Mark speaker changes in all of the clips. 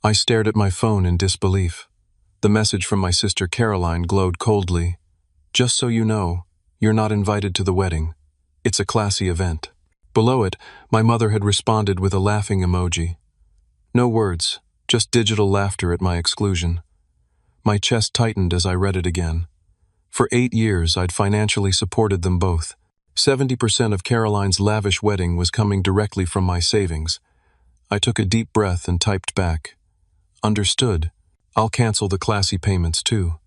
Speaker 1: I stared at my phone in disbelief. The message from my sister Caroline glowed coldly. "Just so you know, you're not invited to the wedding. It's a classy event." Below it, my mother had responded with a laughing emoji. No words, just digital laughter at my exclusion. My chest tightened as I read it again. For 8 years, I'd financially supported them both. 70% of Caroline's lavish wedding was coming directly from my savings. I took a deep breath and typed back, "Understood. I'll cancel the classy payments too."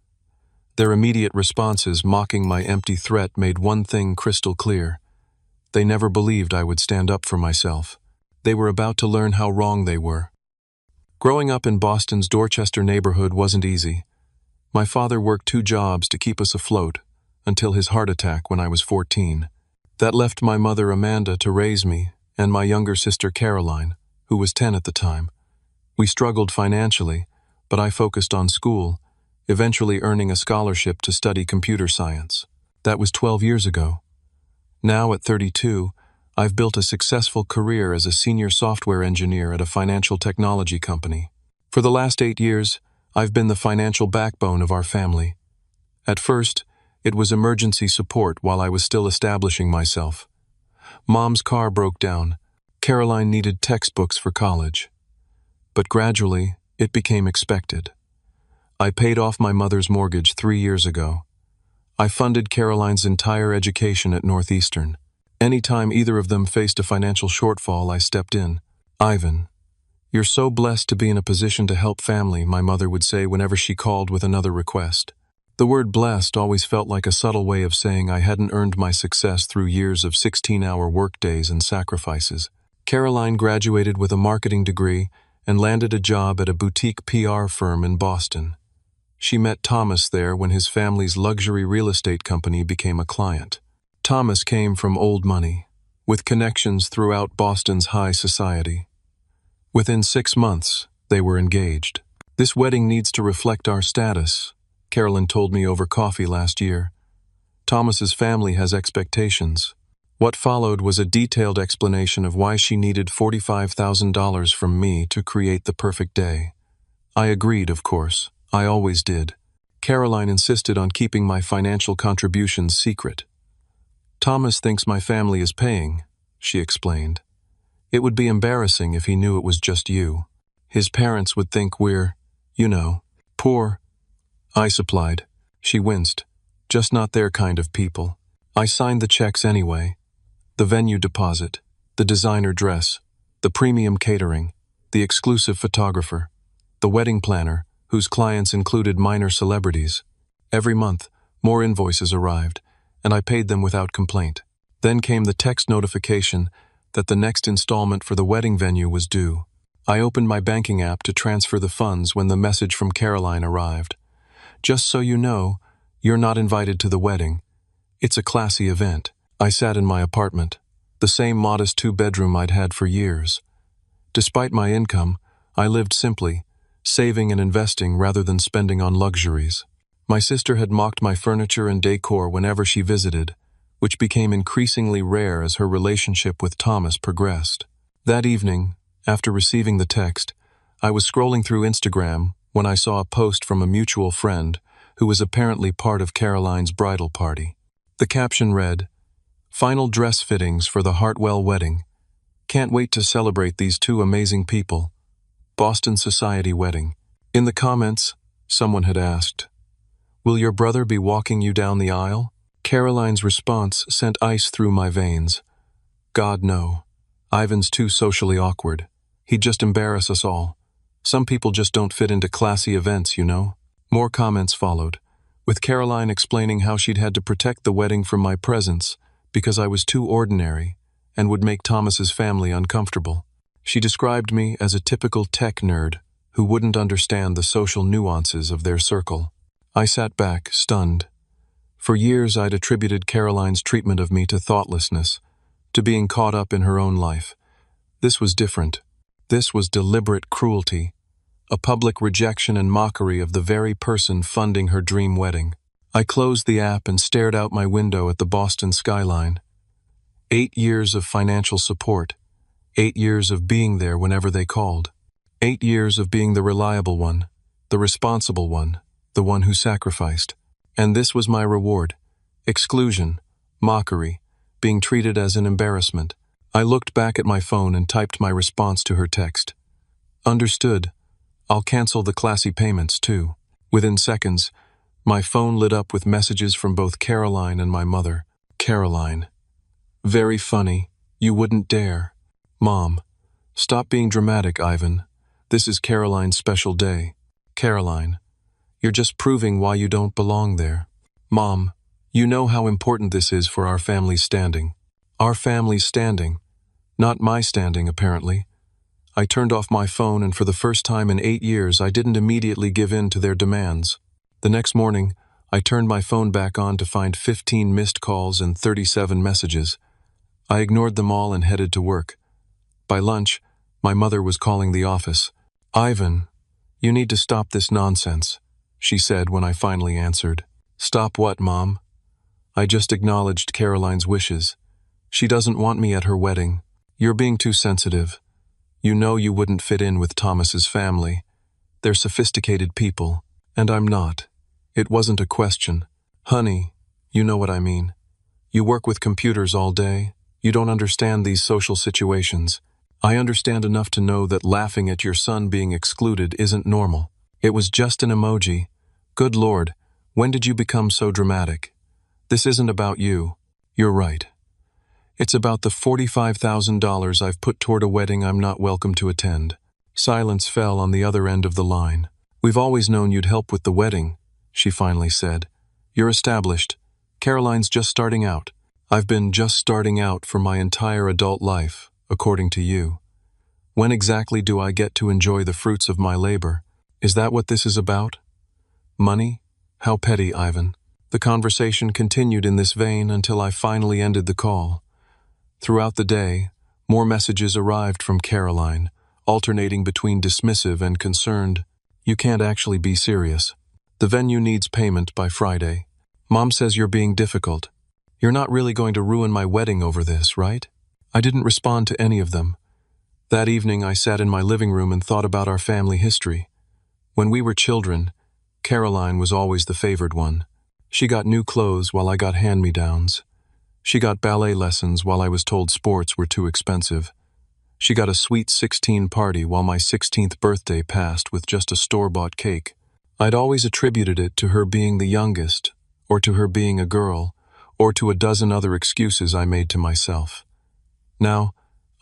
Speaker 1: Their immediate responses mocking my empty threat made one thing crystal clear. They never believed I would stand up for myself. They were about to learn how wrong they were. Growing up in Boston's Dorchester neighborhood wasn't easy. My father worked 2 jobs to keep us afloat, until his heart attack when I was 14. That left my mother Amanda to raise me, and my younger sister Caroline, who was 10 at the time. We struggled financially, but I focused on school, eventually earning a scholarship to study computer science. That was 12 years ago. Now, at 32, I've built a successful career as a senior software engineer at a financial technology company. For the last 8 years, I've been the financial backbone of our family. At first, it was emergency support while I was still establishing myself. Mom's car broke down. Caroline needed textbooks for college. But gradually, it became expected. I paid off my mother's mortgage 3 years ago. I funded Caroline's entire education at Northeastern. Anytime either of them faced a financial shortfall, I stepped in. "Ivan, you're so blessed to be in a position to help family," my mother would say whenever she called with another request. The word blessed always felt like a subtle way of saying I hadn't earned my success through years of 16-hour workdays and sacrifices. Caroline graduated with a marketing degree and landed a job at a boutique PR firm in Boston. She met Thomas there when his family's luxury real estate company became a client. Thomas came from old money, with connections throughout Boston's high society. Within 6 months, they were engaged. "This wedding needs to reflect our status," Carolyn told me over coffee last year. "Thomas's family has expectations." What followed was a detailed explanation of why she needed $45,000 from me to create the perfect day. I agreed, of course. I always did. Caroline insisted on keeping my financial contributions secret. "Thomas thinks my family is paying," she explained. "It would be embarrassing if he knew it was just you. His parents would think we're, poor." I supplied. She winced. "Just not their kind of people." I signed the checks anyway. The venue deposit, the designer dress, the premium catering, the exclusive photographer, the wedding planner, whose clients included minor celebrities. Every month, more invoices arrived, and I paid them without complaint. Then came the text notification that the next installment for the wedding venue was due. I opened my banking app to transfer the funds when the message from Caroline arrived. "Just so you know, you're not invited to the wedding. It's a classy event." I sat in my apartment, the same modest 2-bedroom I'd had for years. Despite my income, I lived simply, saving and investing rather than spending on luxuries. My sister had mocked my furniture and decor whenever she visited, which became increasingly rare as her relationship with Thomas progressed. That evening, after receiving the text, I was scrolling through Instagram when I saw a post from a mutual friend who was apparently part of Caroline's bridal party. The caption read, "Final dress fittings for the Hartwell wedding. Can't wait to celebrate these 2 amazing people. Boston Society wedding." In the comments, someone had asked, "Will your brother be walking you down the aisle?" Caroline's response sent ice through my veins. "God, no. Ivan's too socially awkward. He'd just embarrass us all. Some people just don't fit into classy events, you know." More comments followed, with Caroline explaining how she'd had to protect the wedding from my presence because I was too ordinary and would make Thomas's family uncomfortable. She described me as a typical tech nerd who wouldn't understand the social nuances of their circle. I sat back, stunned. For years I'd attributed Caroline's treatment of me to thoughtlessness, to being caught up in her own life. This was different. This was deliberate cruelty, a public rejection and mockery of the very person funding her dream wedding. I closed the app and stared out my window at the Boston skyline. 8 years of financial support, 8 years of being there whenever they called. 8 years of being the reliable one, the responsible one, the one who sacrificed. And this was my reward. Exclusion, mockery, being treated as an embarrassment. I looked back at my phone and typed my response to her text. Understood. I'll cancel the classy payments, too. Within seconds, my phone lit up with messages from both Caroline and my mother. Caroline. Very funny. You wouldn't dare. Mom. Stop being dramatic, Ivan. This is Caroline's special day. Caroline. You're just proving why you don't belong there. Mom. You know how important this is for our family's standing. Our family's standing. Not my standing, apparently. I turned off my phone, and for the first time in 8 years, I didn't immediately give in to their demands. The next morning, I turned my phone back on to find 15 missed calls and 37 messages. I ignored them all and headed to work. By lunch, my mother was calling the office. Ivan, you need to stop this nonsense, she said when I finally answered. Stop what, Mom? I just acknowledged Caroline's wishes. She doesn't want me at her wedding. You're being too sensitive. You know you wouldn't fit in with Thomas's family. They're sophisticated people, and I'm not. It wasn't a question. Honey, you know what I mean. You work with computers all day. You don't understand these social situations. I understand enough to know that laughing at your son being excluded isn't normal. It was just an emoji. Good Lord, when did you become so dramatic? This isn't about you. You're right. It's about the $45,000 I've put toward a wedding I'm not welcome to attend. Silence fell on the other end of the line. We've always known you'd help with the wedding, she finally said. You're established. Caroline's just starting out. I've been just starting out for my entire adult life, according to you. When exactly do I get to enjoy the fruits of my labor? Is that what this is about? Money? How petty, Ivan. The conversation continued in this vein until I finally ended the call. Throughout the day, more messages arrived from Caroline, alternating between dismissive and concerned. You can't actually be serious. The venue needs payment by Friday. Mom says you're being difficult. You're not really going to ruin my wedding over this, right? I didn't respond to any of them. That evening, I sat in my living room and thought about our family history. When we were children, Caroline was always the favored one. She got new clothes while I got hand-me-downs. She got ballet lessons while I was told sports were too expensive. She got a sweet 16 party while my 16th birthday passed with just a store-bought cake. I'd always attributed it to her being the youngest, or to her being a girl, or to a dozen other excuses I made to myself. Now,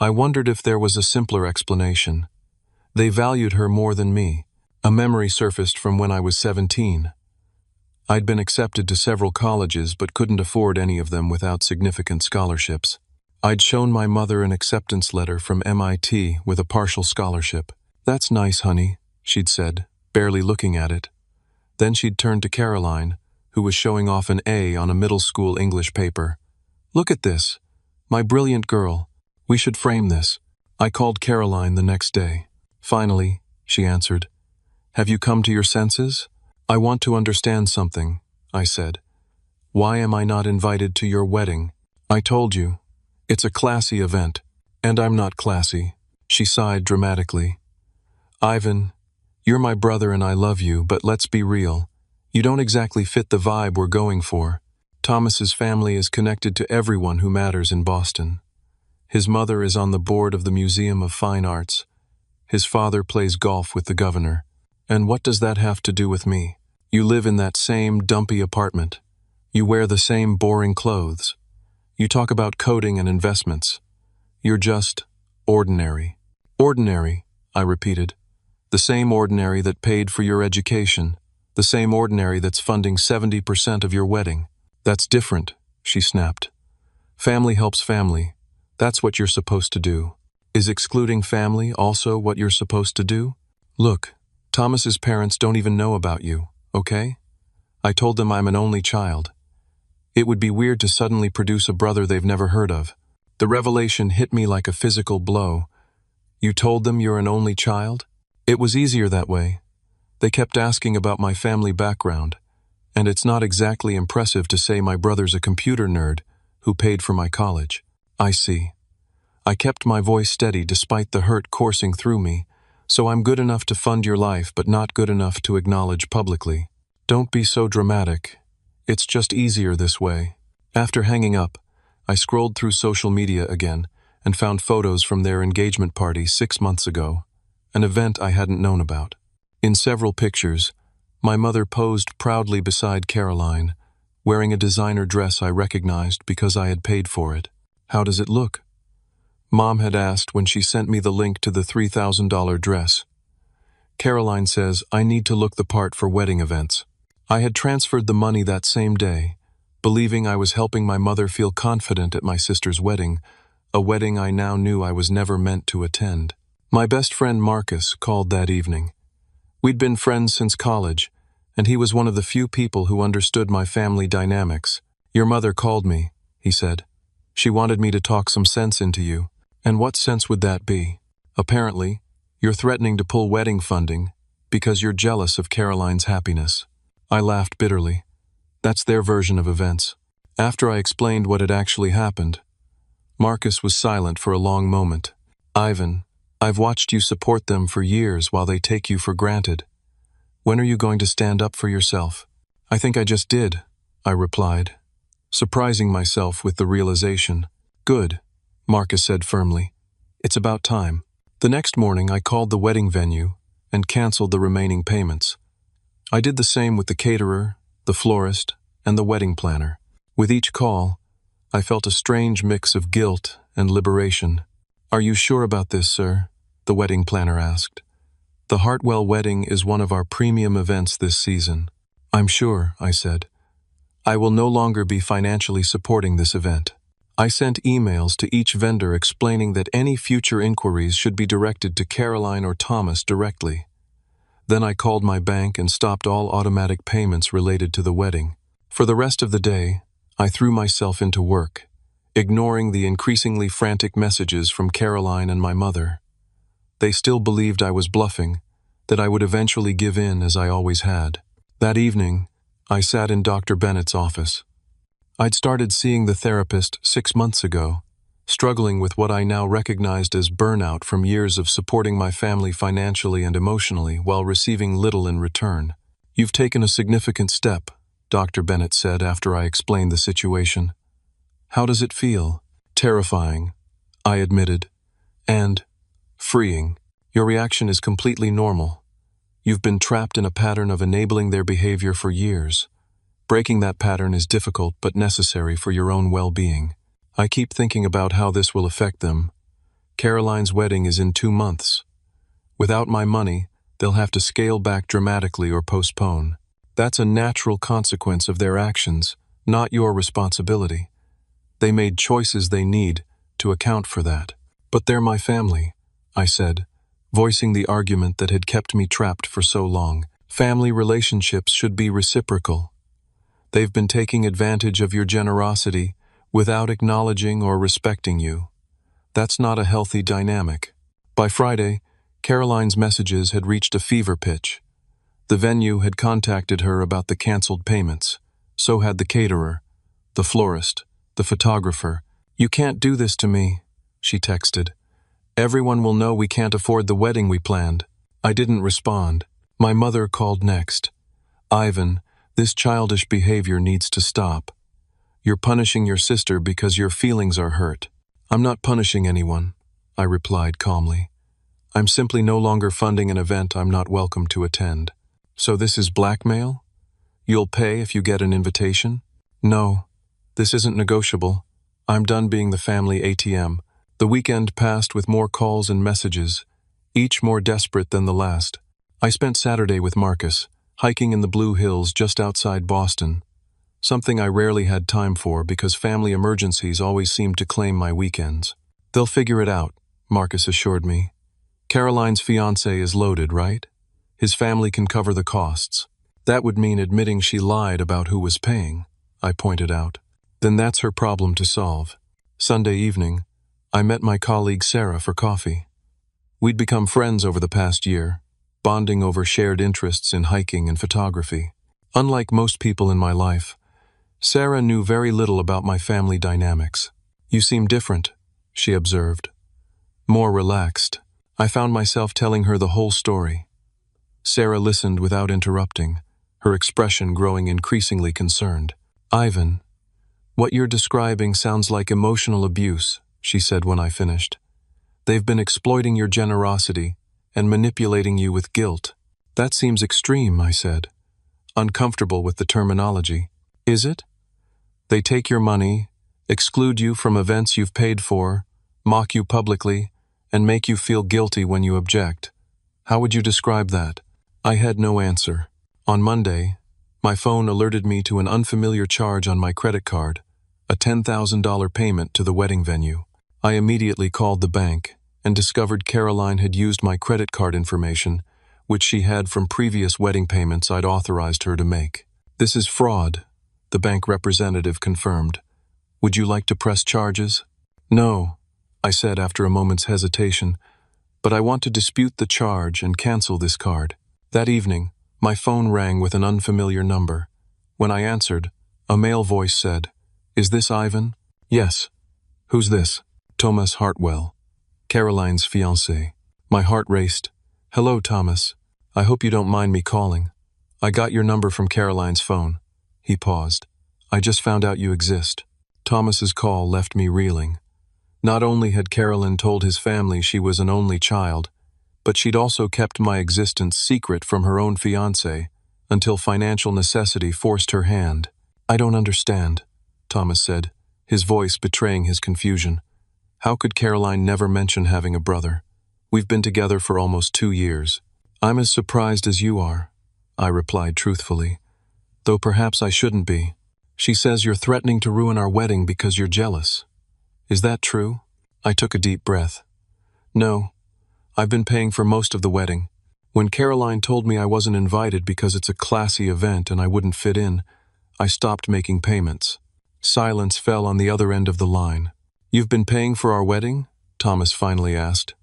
Speaker 1: I wondered if there was a simpler explanation. They valued her more than me. A memory surfaced from when I was 17. I'd been accepted to several colleges but couldn't afford any of them without significant scholarships. I'd shown my mother an acceptance letter from MIT with a partial scholarship. That's nice, honey, she'd said, barely looking at it. Then she'd turned to Caroline, who was showing off an A on a middle school English paper. Look at this. My brilliant girl. We should frame this. I called Caroline the next day. Finally, she answered. Have you come to your senses? I want to understand something, I said. Why am I not invited to your wedding? I told you. It's a classy event, and I'm not classy. She sighed dramatically. Ivan, you're my brother and I love you, but let's be real. You don't exactly fit the vibe we're going for. Thomas's family is connected to everyone who matters in Boston. His mother is on the board of the Museum of Fine Arts. His father plays golf with the governor. And what does that have to do with me? You live in that same dumpy apartment. You wear the same boring clothes. You talk about coding and investments. You're just ordinary. Ordinary, I repeated. The same ordinary that paid for your education. The same ordinary that's funding 70% of your wedding. That's different, she snapped. Family helps family. That's what you're supposed to do. Is excluding family also what you're supposed to do? Look, Thomas's parents don't even know about you, okay? I told them I'm an only child. It would be weird to suddenly produce a brother they've never heard of. The revelation hit me like a physical blow. You told them you're an only child? It was easier that way. They kept asking about my family background, and it's not exactly impressive to say my brother's a computer nerd who paid for my college. I see. I kept my voice steady despite the hurt coursing through me, So I'm good enough to fund your life, but not good enough to acknowledge publicly. Don't be so dramatic. It's just easier this way. After hanging up, I scrolled through social media again and found photos from their engagement party 6 months ago, an event I hadn't known about. In several pictures, my mother posed proudly beside Caroline, wearing a designer dress I recognized because I had paid for it. How does it look? Mom had asked when she sent me the link to the $3,000 dress. Caroline says I need to look the part for wedding events. I had transferred the money that same day, believing I was helping my mother feel confident at my sister's wedding, a wedding I now knew I was never meant to attend. My best friend Marcus called that evening. We'd been friends since college, and he was one of the few people who understood my family dynamics. Your mother called me, he said. She wanted me to talk some sense into you. And what sense would that be? Apparently, you're threatening to pull wedding funding because you're jealous of Caroline's happiness. I laughed bitterly. That's their version of events. After I explained what had actually happened, Marcus was silent for a long moment. Ivan, I've watched you support them for years while they take you for granted. When are you going to stand up for yourself? I think I just did, I replied, surprising myself with the realization. Good, Marcus said firmly. It's about time. The next morning I called the wedding venue and canceled the remaining payments. I did the same with the caterer, the florist, and the wedding planner. With each call, I felt a strange mix of guilt and liberation. Are you sure about this, sir? The wedding planner asked. The Hartwell wedding is one of our premium events this season. I'm sure, I said. I will no longer be financially supporting this event. I sent emails to each vendor explaining that any future inquiries should be directed to Caroline or Thomas directly. Then I called my bank and stopped all automatic payments related to the wedding. For the rest of the day, I threw myself into work, ignoring the increasingly frantic messages from Caroline and my mother. They still believed I was bluffing, that I would eventually give in as I always had. That evening, I sat in Dr. Bennett's office. I'd started seeing the therapist 6 months ago, struggling with what I now recognized as burnout from years of supporting my family financially and emotionally while receiving little in return. You've taken a significant step, Dr. Bennett said after I explained the situation. How does it feel? Terrifying, I admitted, and freeing. Your reaction is completely normal. You've been trapped in a pattern of enabling their behavior for years. Breaking that pattern is difficult but necessary for your own well-being. I keep thinking about how this will affect them. Caroline's wedding is in 2 months. Without my money, they'll have to scale back dramatically or postpone. That's a natural consequence of their actions, not your responsibility. They made choices they need to account for that. But they're my family, I said, voicing the argument that had kept me trapped for so long. Family relationships should be reciprocal. They've been taking advantage of your generosity without acknowledging or respecting you. That's not a healthy dynamic. By Friday, Caroline's messages had reached a fever pitch. The venue had contacted her about the canceled payments. So had the caterer, the florist, the photographer. You can't do this to me, she texted. Everyone will know we can't afford the wedding we planned. I didn't respond. My mother called next. Ivan, this childish behavior needs to stop. You're punishing your sister because your feelings are hurt. I'm not punishing anyone, I replied calmly. I'm simply no longer funding an event I'm not welcome to attend. So this is blackmail? You'll pay if you get an invitation? No, this isn't negotiable. I'm done being the family ATM. The weekend passed with more calls and messages, each more desperate than the last. I spent Saturday with Marcus, hiking in the Blue Hills just outside Boston, something I rarely had time for because family emergencies always seemed to claim my weekends. They'll figure it out, Marcus assured me. Caroline's fiancé is loaded, right? His family can cover the costs. That would mean admitting she lied about who was paying, I pointed out. Then that's her problem to solve. Sunday evening, I met my colleague Sarah for coffee. We'd become friends over the past year, bonding over shared interests in hiking and photography. Unlike most people in my life, Sarah knew very little about my family dynamics. You seem different, she observed. More relaxed. I found myself telling her the whole story. Sarah listened without interrupting, her expression growing increasingly concerned. "Ivan, what you're describing sounds like emotional abuse," she said when I finished. "They've been exploiting your generosity and manipulating you with guilt." "That seems extreme," I said, uncomfortable with the terminology. "Is it? They take your money, exclude you from events you've paid for, mock you publicly, and make you feel guilty when you object. How would you describe that?" I had no answer. On Monday, my phone alerted me to an unfamiliar charge on my credit card, a $10,000 payment to the wedding venue. I immediately called the bank and discovered Caroline had used my credit card information, which she had from previous wedding payments I'd authorized her to make. "This is fraud," the bank representative confirmed. "Would you like to press charges?" "No," I said after a moment's hesitation, "but I want to dispute the charge and cancel this card." That evening, my phone rang with an unfamiliar number. When I answered, a male voice said, "Is this Ivan?" "Yes." "Who's this?" "Thomas Hartwell, Caroline's fiancé." My heart raced. "Hello, Thomas. I hope you don't mind me calling. I got your number from Caroline's phone." He paused. "I just found out you exist." Thomas's call left me reeling. Not only had Caroline told his family she was an only child, but she'd also kept my existence secret from her own fiancé until financial necessity forced her hand. "I don't understand," Thomas said, his voice betraying his confusion. "How could Caroline never mention having a brother? We've been together for almost 2 years." "I'm as surprised as you are," I replied truthfully, "though perhaps I shouldn't be. She says you're threatening to ruin our wedding because you're jealous. Is that true?" I took a deep breath. "No. I've been paying for most of the wedding. When Caroline told me I wasn't invited because it's a classy event and I wouldn't fit in, I stopped making payments." Silence fell on the other end of the line. "You've been paying for our wedding?" Thomas finally asked.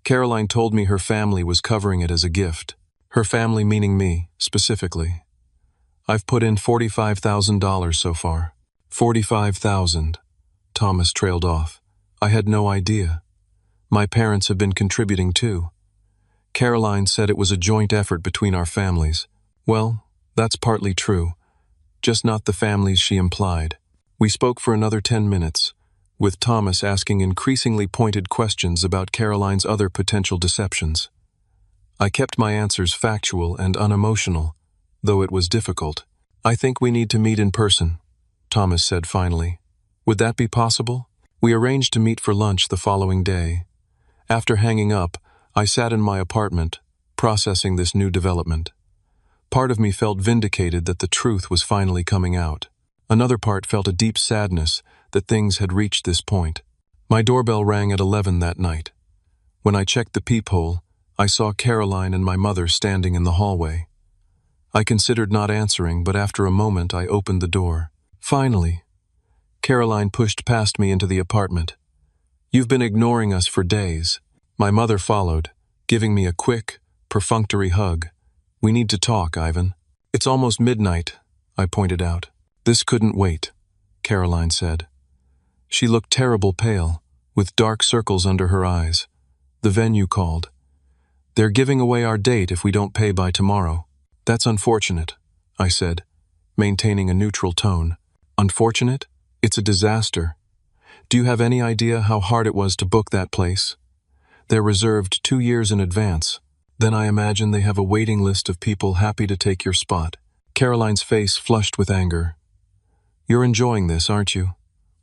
Speaker 1: "Caroline told me her family was covering it as a gift." Her family meaning me, specifically. "I've put in $45,000 so far." $45,000. Thomas trailed off. "I had no idea. My parents have been contributing too. Caroline said it was a joint effort between our families." "Well, that's partly true, just not the families she implied." We spoke for another 10 minutes, with Thomas asking increasingly pointed questions about Caroline's other potential deceptions. I kept my answers factual and unemotional, though it was difficult. "I think we need to meet in person," Thomas said finally. "Would that be possible?" We arranged to meet for lunch the following day. After hanging up, I sat in my apartment, processing this new development. Part of me felt vindicated that the truth was finally coming out. Another part felt a deep sadness that things had reached this point. My doorbell rang at 11 that night. When I checked the peephole, I saw Caroline and my mother standing in the hallway. I considered not answering, but after a moment I opened the door. Finally, Caroline pushed past me into the apartment. "You've been ignoring us for days." My mother followed, giving me a quick, perfunctory hug. "We need to talk, Ivan." "It's almost midnight," I pointed out. "This couldn't wait," Caroline said. She looked terrible pale, with dark circles under her eyes. The venue called. "They're giving away our date if we don't pay by tomorrow." "That's unfortunate," I said, maintaining a neutral tone. "Unfortunate? It's a disaster. Do you have any idea how hard it was to book that place? They're reserved 2 years in advance. Then I imagine they have a waiting list of people happy to take your spot." Caroline's face flushed with anger. "You're enjoying this, aren't you?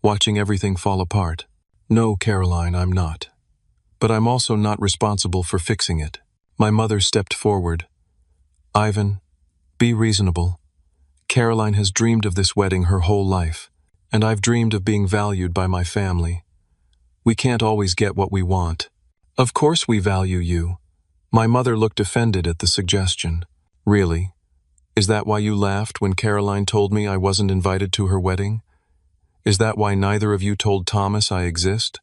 Speaker 1: Watching everything fall apart." "No, Caroline, I'm not. But I'm also not responsible for fixing it." My mother stepped forward. "Ivan, be reasonable. Caroline has dreamed of this wedding her whole life, and I've dreamed of being valued by my family. We can't always get what we want." "Of course we value you." My mother looked offended at the suggestion. "Really? Is that why you laughed when Caroline told me I wasn't invited to her wedding? Is that why neither of you told Thomas I exist?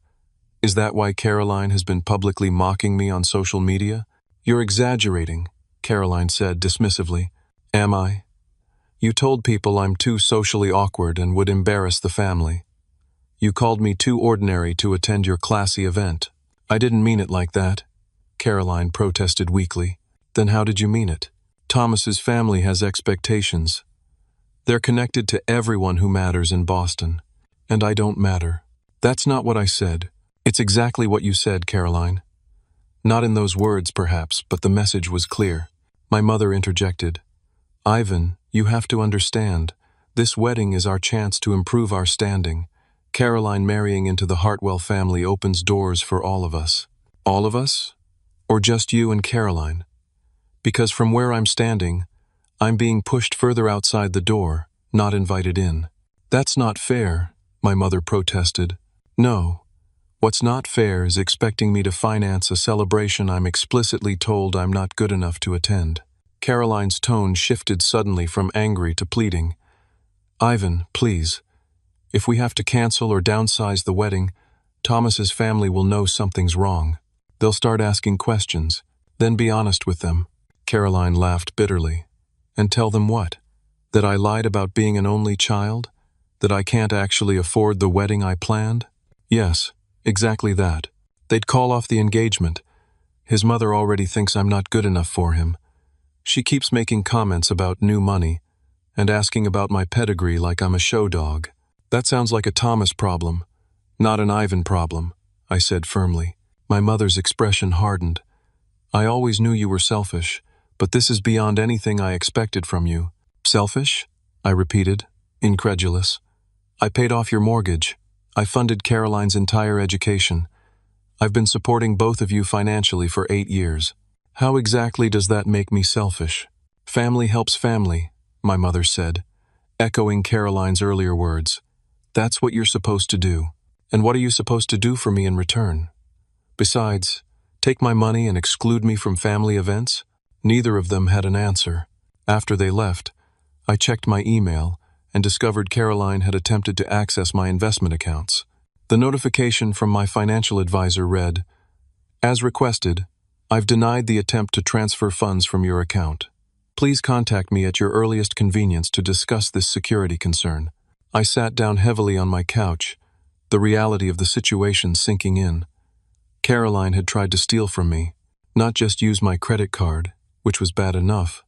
Speaker 1: Is that why Caroline has been publicly mocking me on social media?" "You're exaggerating," Caroline said dismissively. "Am I? You told people I'm too socially awkward and would embarrass the family. You called me too ordinary to attend your classy event." "I didn't mean it like that." Caroline protested weakly. Then how did you mean it? Thomas's family has expectations. They're connected to everyone who matters in Boston. And I don't matter. That's not what I said. It's exactly what you said, Caroline. Not in those words, perhaps, but the message was clear. My mother interjected. Ivan, you have to understand. This wedding is our chance to improve our standing. Caroline marrying into the Hartwell family opens doors for all of us. All of us? Or just you and Caroline? Because from where I'm standing, I'm being pushed further outside the door, not invited in. That's not fair, my mother protested. No. What's not fair is expecting me to finance a celebration I'm explicitly told I'm not good enough to attend. Caroline's tone shifted suddenly from angry to pleading. Ivan, please. If we have to cancel or downsize the wedding, Thomas's family will know something's wrong. They'll start asking questions, then be honest with them. Caroline laughed bitterly. And tell them what? That I lied about being an only child? That I can't actually afford the wedding I planned? Yes, exactly that. They'd call off the engagement. His mother already thinks I'm not good enough for him. She keeps making comments about new money and asking about my pedigree like I'm a show dog. That sounds like a Thomas problem, not an Ivan problem, I said firmly. My mother's expression hardened. I always knew you were selfish, but this is beyond anything I expected from you. Selfish? I repeated, incredulous. I paid off your mortgage. I funded Caroline's entire education. I've been supporting both of you financially for 8 years. How exactly does that make me selfish? Family helps family, my mother said, echoing Caroline's earlier words. That's what you're supposed to do. And what are you supposed to do for me in return? Besides, take my money and exclude me from family events? Neither of them had an answer. After they left, I checked my email and discovered Caroline had attempted to access my investment accounts. The notification from my financial advisor read, As requested, I've denied the attempt to transfer funds from your account. Please contact me at your earliest convenience to discuss this security concern. I sat down heavily on my couch, the reality of the situation sinking in. Caroline had tried to steal from me, not just use my credit card, which was bad enough,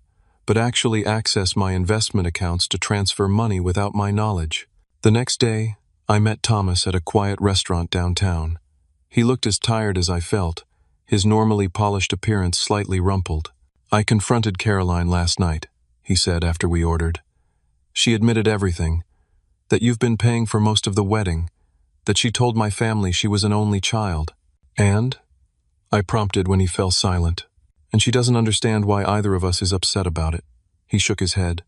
Speaker 1: but actually access my investment accounts to transfer money without my knowledge. The next day, I met Thomas at a quiet restaurant downtown. He looked as tired as I felt, his normally polished appearance slightly rumpled. I confronted Caroline last night, he said after we ordered. She admitted everything, that you've been paying for most of the wedding, that she told my family she was an only child. And? I prompted when he fell silent. And she doesn't understand why either of us is upset about it. He shook his head.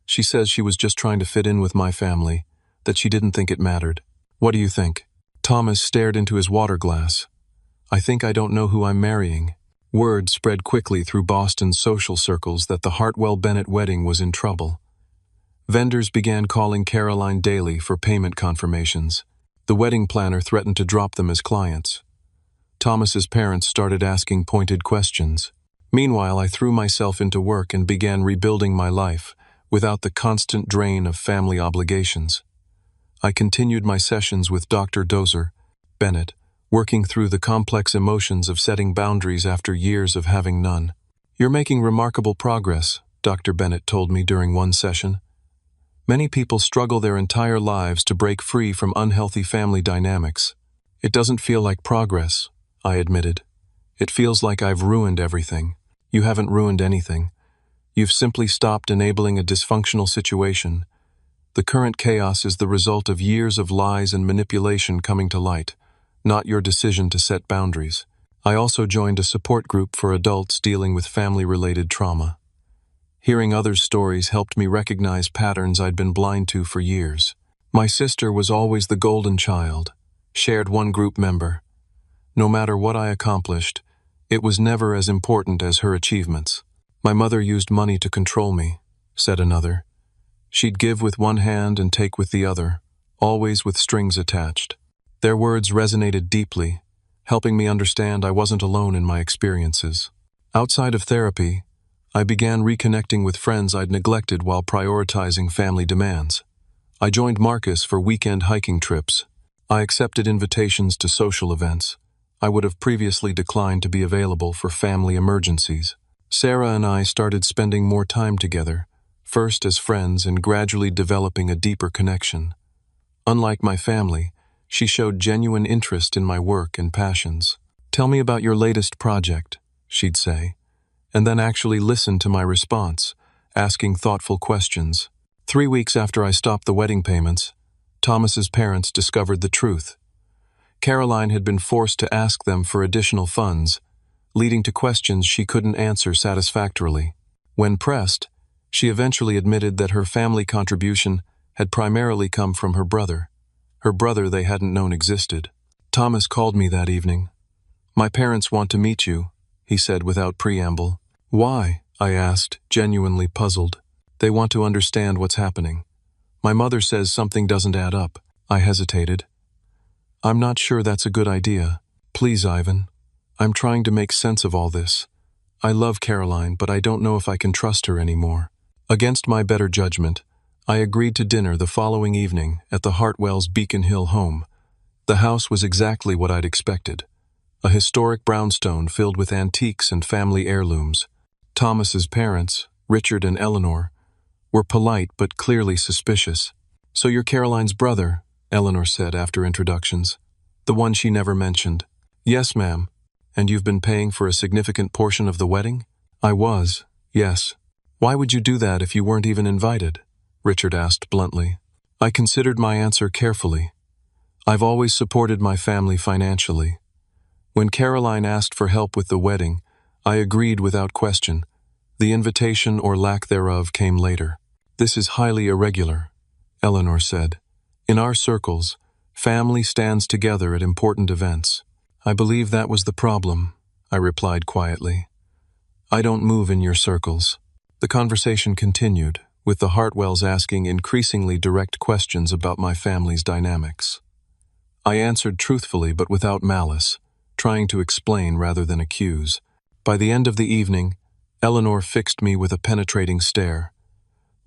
Speaker 1: She says she was just trying to fit in with my family, that she didn't think it mattered. What do you think? Thomas stared into his water glass. I think I don't know who I'm marrying. Word spread quickly through Boston's social circles that the Hartwell-Bennett wedding was in trouble. Vendors began calling Caroline daily for payment confirmations. The wedding planner threatened to drop them as clients. Thomas's parents started asking pointed questions. Meanwhile, I threw myself into work and began rebuilding my life without the constant drain of family obligations. I continued my sessions with Dr. Dozer, Bennett, working through the complex emotions of setting boundaries after years of having none. You're making remarkable progress, Dr. Bennett told me during one session. Many people struggle their entire lives to break free from unhealthy family dynamics. It doesn't feel like progress, I admitted. It feels like I've ruined everything. You haven't ruined anything. You've simply stopped enabling a dysfunctional situation. The current chaos is the result of years of lies and manipulation coming to light, not your decision to set boundaries. I also joined a support group for adults dealing with family-related trauma. Hearing others' stories helped me recognize patterns I'd been blind to for years. My sister was always the golden child, shared one group member. No matter what I accomplished, it was never as important as her achievements. My mother used money to control me, said another. She'd give with one hand and take with the other, always with strings attached. Their words resonated deeply, helping me understand I wasn't alone in my experiences. Outside of therapy, I began reconnecting with friends I'd neglected while prioritizing family demands. I joined Marcus for weekend hiking trips. I accepted invitations to social events. I would have previously declined to be available for family emergencies. Sarah and I started spending more time together, first as friends and gradually developing a deeper connection. Unlike my family, she showed genuine interest in my work and passions. "Tell me about your latest project," she'd say, and then actually listen to my response, asking thoughtful questions. 3 weeks after I stopped the wedding payments, Thomas's parents discovered the truth. Caroline had been forced to ask them for additional funds, leading to questions she couldn't answer satisfactorily. When pressed, she eventually admitted that her family contribution had primarily come from her brother they hadn't known existed. Thomas called me that evening. "My parents want to meet you," he said without preamble. "Why?" I asked, genuinely puzzled. "They want to understand what's happening. My mother says something doesn't add up." I hesitated. "I'm not sure that's a good idea. Please, Ivan. I'm trying to make sense of all this. I love Caroline, but I don't know if I can trust her anymore." Against my better judgment, I agreed to dinner the following evening at the Hartwells' Beacon Hill home. The house was exactly what I'd expected. A historic brownstone filled with antiques and family heirlooms. Thomas's parents, Richard and Eleanor, were polite but clearly suspicious. "So you're Caroline's brother," Eleanor said after introductions. "The one she never mentioned." "Yes, ma'am. And you've been paying for a significant portion of the wedding?" "I was, yes." "Why would you do that if you weren't even invited?" Richard asked bluntly. I considered my answer carefully. I've always supported my family financially. When Caroline asked for help with the wedding, I agreed without question. The invitation or lack thereof came later. "This is highly irregular," Eleanor said. "In our circles, family stands together at important events." "I believe that was the problem," I replied quietly. "I don't move in your circles." The conversation continued, with the Hartwells asking increasingly direct questions about my family's dynamics. I answered truthfully but without malice, trying to explain rather than accuse. By the end of the evening, Eleanor fixed me with a penetrating stare.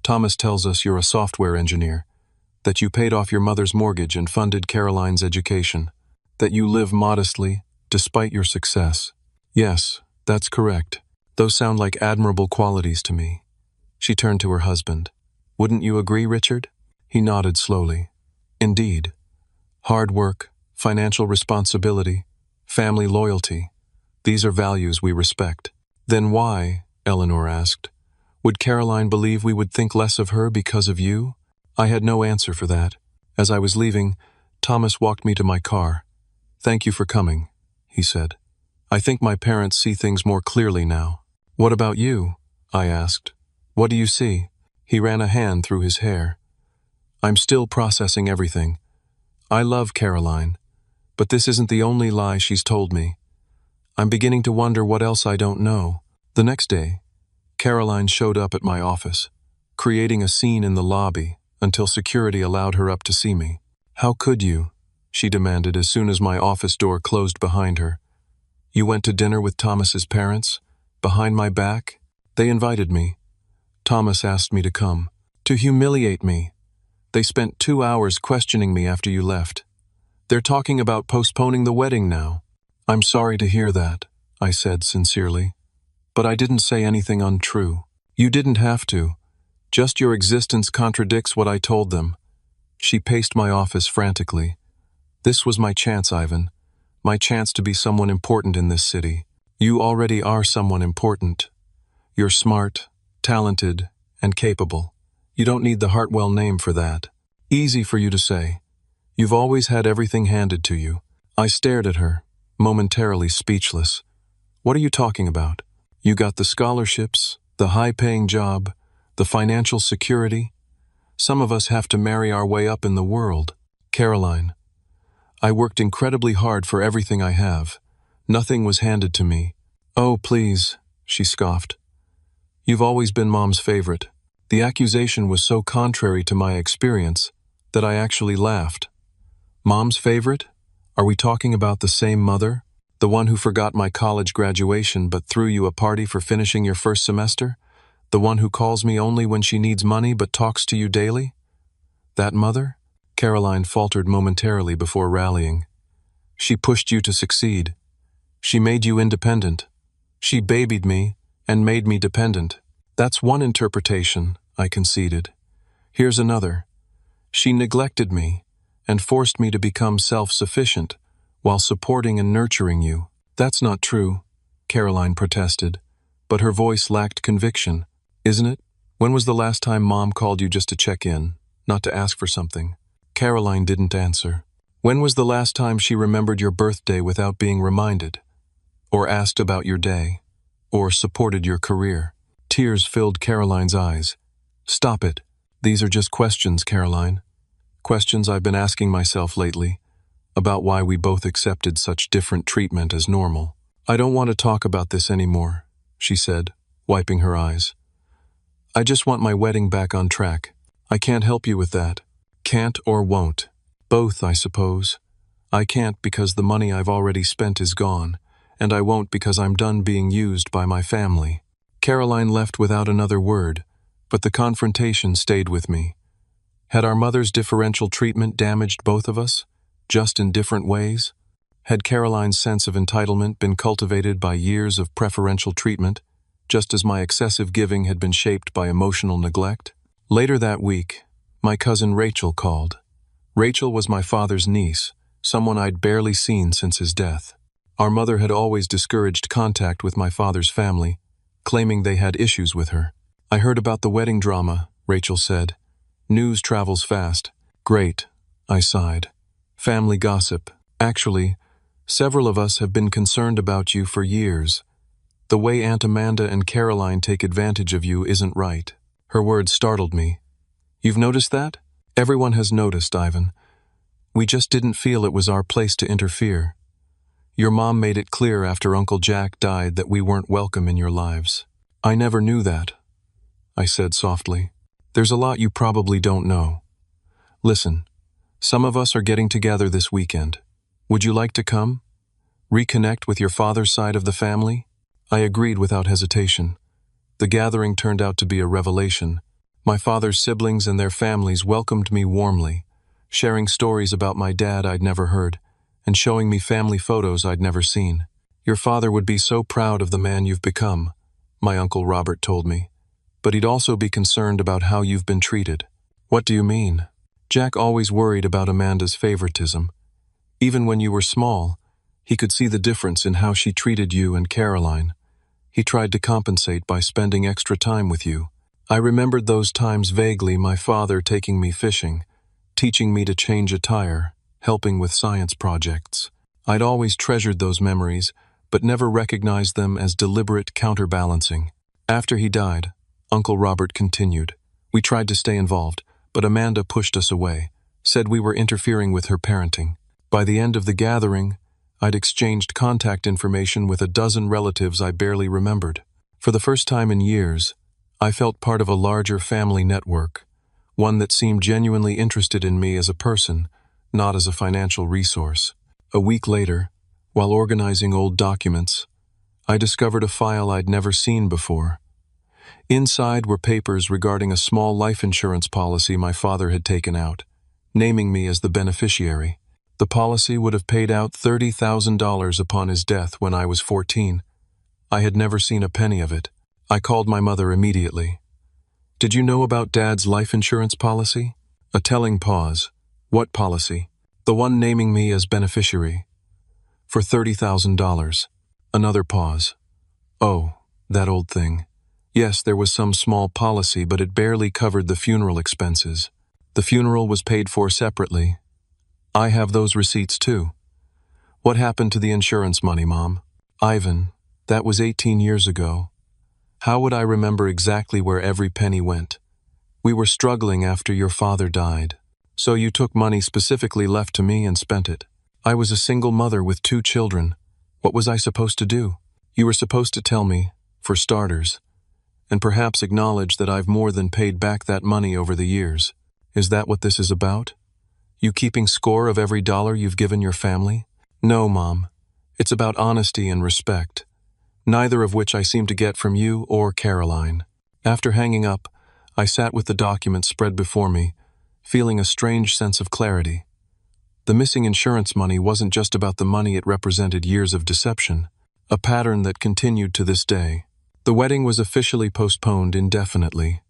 Speaker 1: "Thomas tells us you're a software engineer, that you paid off your mother's mortgage and funded Caroline's education, that you live modestly, despite your success." "Yes, that's correct. Those sound like admirable qualities to me." She turned to her husband. "Wouldn't you agree, Richard?" He nodded slowly. "Indeed. Hard work, financial responsibility, family loyalty. These are values we respect." "Then why," Eleanor asked, "would Caroline believe we would think less of her because of you?" I had no answer for that. As I was leaving, Thomas walked me to my car. "Thank you for coming," he said. "I think my parents see things more clearly now." "What about you?" I asked. "What do you see?" He ran a hand through his hair. "I'm still processing everything. I love Caroline, but this isn't the only lie she's told me. I'm beginning to wonder what else I don't know." The next day, Caroline showed up at my office, creating a scene in the lobby until security allowed her up to see me. "How could you?" she demanded as soon as my office door closed behind her. "You went to dinner with Thomas's parents? Behind my back? They invited me. Thomas asked me to come. To humiliate me. They spent 2 hours questioning me after you left. They're talking about postponing the wedding now." "I'm sorry to hear that," I said sincerely. "But I didn't say anything untrue." "You didn't have to. Just your existence contradicts what I told them." She paced my office frantically. "This was my chance, Ivan. My chance to be someone important in this city. You already are someone important. You're smart, talented, and capable. You don't need the Hartwell name for that. Easy for you to say. You've always had everything handed to you." I stared at her, momentarily speechless. "What are you talking about? You got the scholarships, the high-paying job, the financial security. Some of us have to marry our way up in the world. Caroline, I worked incredibly hard for everything I have. Nothing was handed to me." "Oh, please," she scoffed. "You've always been Mom's favorite." The accusation was so contrary to my experience that I actually laughed. "Mom's favorite? Are we talking about the same mother? The one who forgot my college graduation but threw you a party for finishing your first semester? The one who calls me only when she needs money but talks to you daily? That mother?" Caroline faltered momentarily before rallying. "She pushed you to succeed. She made you independent. She babied me and made me dependent. That's one interpretation, I conceded. Here's another. She neglected me and forced me to become self-sufficient while supporting and nurturing you. That's not true, Caroline protested, but her voice lacked conviction. Isn't it? When was the last time Mom called you just to check in, not to ask for something? Caroline didn't answer. When was the last time she remembered your birthday without being reminded? Or asked about your day? Or supported your career? Tears filled Caroline's eyes. Stop it. These are just questions, Caroline. Questions I've been asking myself lately, about why we both accepted such different treatment as normal. I don't want to talk about this anymore, she said, wiping her eyes. I just want my wedding back on track. I can't help you with that. Can't or won't. Both, I suppose. I can't because the money I've already spent is gone, and I won't because I'm done being used by my family. Caroline left without another word, but the confrontation stayed with me. Had our mother's differential treatment damaged both of us, just in different ways? Had Caroline's sense of entitlement been cultivated by years of preferential treatment, just as my excessive giving had been shaped by emotional neglect? Later that week, my cousin Rachel called. Rachel was my father's niece, someone I'd barely seen since his death. Our mother had always discouraged contact with my father's family, claiming they had issues with her. I heard about the wedding drama, Rachel said. News travels fast. Great, I sighed. Family gossip. Actually, several of us have been concerned about you for years. The way Aunt Amanda and Caroline take advantage of you isn't right. Her words startled me. You've noticed that? Everyone has noticed, Ivan. We just didn't feel it was our place to interfere. Your mom made it clear after Uncle Jack died that we weren't welcome in your lives. I never knew that, I said softly. There's a lot you probably don't know. Listen, some of us are getting together this weekend. Would you like to come? Reconnect with your father's side of the family? I agreed without hesitation. The gathering turned out to be a revelation. My father's siblings and their families welcomed me warmly, sharing stories about my dad I'd never heard, and showing me family photos I'd never seen. Your father would be so proud of the man you've become, my Uncle Robert told me, but he'd also be concerned about how you've been treated. What do you mean? Jack always worried about Amanda's favoritism. Even when you were small, he could see the difference in how she treated you and Caroline. He tried to compensate by spending extra time with you. I remembered those times vaguely, my father taking me fishing, teaching me to change a tire, helping with science projects. I'd always treasured those memories, but never recognized them as deliberate counterbalancing. After he died, Uncle Robert continued. We tried to stay involved, but Amanda pushed us away, said we were interfering with her parenting. By the end of the gathering, I'd exchanged contact information with a dozen relatives I barely remembered. For the first time in years, I felt part of a larger family network, one that seemed genuinely interested in me as a person, not as a financial resource. A week later, while organizing old documents, I discovered a file I'd never seen before. Inside were papers regarding a small life insurance policy my father had taken out, naming me as the beneficiary. The policy would have paid out $30,000 upon his death when I was 14. I had never seen a penny of it. I called my mother immediately. Did you know about Dad's life insurance policy? A telling pause. What policy? The one naming me as beneficiary. For $30,000. Another pause. Oh, that old thing. Yes, there was some small policy, but it barely covered the funeral expenses. The funeral was paid for separately. I have those receipts too. What happened to the insurance money, Mom? Ivan, that was 18 years ago. How would I remember exactly where every penny went? We were struggling after your father died. So you took money specifically left to me and spent it. I was a single mother with 2 children. What was I supposed to do? You were supposed to tell me, for starters, and perhaps acknowledge that I've more than paid back that money over the years. Is that what this is about? You keeping score of every dollar you've given your family? No, Mom. It's about honesty and respect, neither of which I seem to get from you or Caroline. After hanging up, I sat with the document spread before me, feeling a strange sense of clarity. The missing insurance money wasn't just about the money it represented years of deception. a pattern that continued to this day. The wedding was officially postponed indefinitely.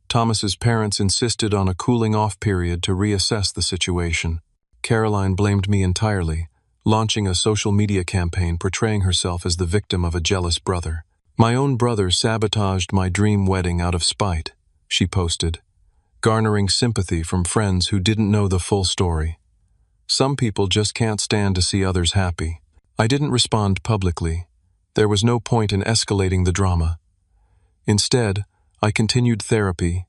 Speaker 1: Thomas's parents insisted on a cooling-off period to reassess the situation. Caroline blamed me entirely, launching a social media campaign portraying herself as the victim of a jealous brother. "My own brother sabotaged my dream wedding out of spite," she posted, garnering sympathy from friends who didn't know the full story. Some people just can't stand to see others happy. I didn't respond publicly. There was no point in escalating the drama. Instead, I continued therapy,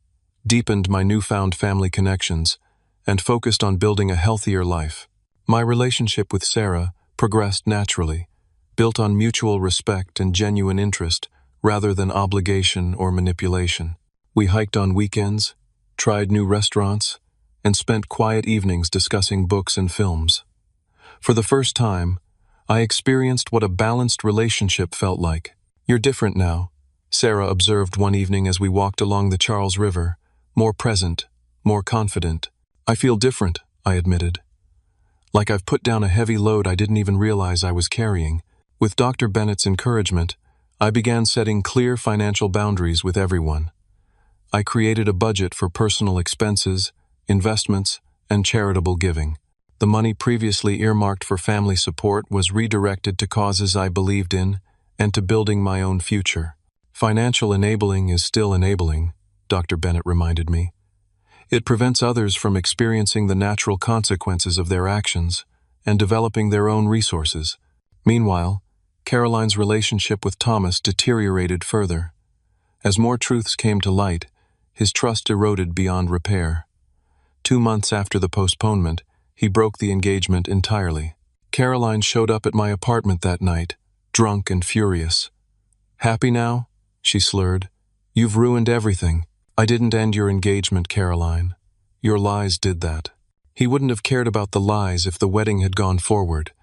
Speaker 1: deepened my newfound family connections, and focused on building a healthier life. My relationship with Sarah progressed naturally, built on mutual respect and genuine interest rather than obligation or manipulation. We hiked on weekends, tried new restaurants, and spent quiet evenings discussing books and films. For the first time, I experienced what a balanced relationship felt like. "You're different now," Sarah observed one evening as we walked along the Charles River, more present, more confident. "I feel different," I admitted. "Like I've put down a heavy load I didn't even realize I was carrying." With Dr. Bennett's encouragement, I began setting clear financial boundaries with everyone. I created a budget for personal expenses, investments, and charitable giving. The money previously earmarked for family support was redirected to causes I believed in and to building my own future. "Financial enabling is still enabling," Dr. Bennett reminded me. "It prevents others from experiencing the natural consequences of their actions and developing their own resources." Meanwhile, Caroline's relationship with Thomas deteriorated further. As more truths came to light, his trust eroded beyond repair. 2 months after the postponement, he broke the engagement entirely. Caroline showed up at my apartment that night, drunk and furious. "Happy now?" she slurred. "You've ruined everything." "I didn't end your engagement, Caroline. Your lies did that." "He wouldn't have cared about the lies if the wedding had gone forward.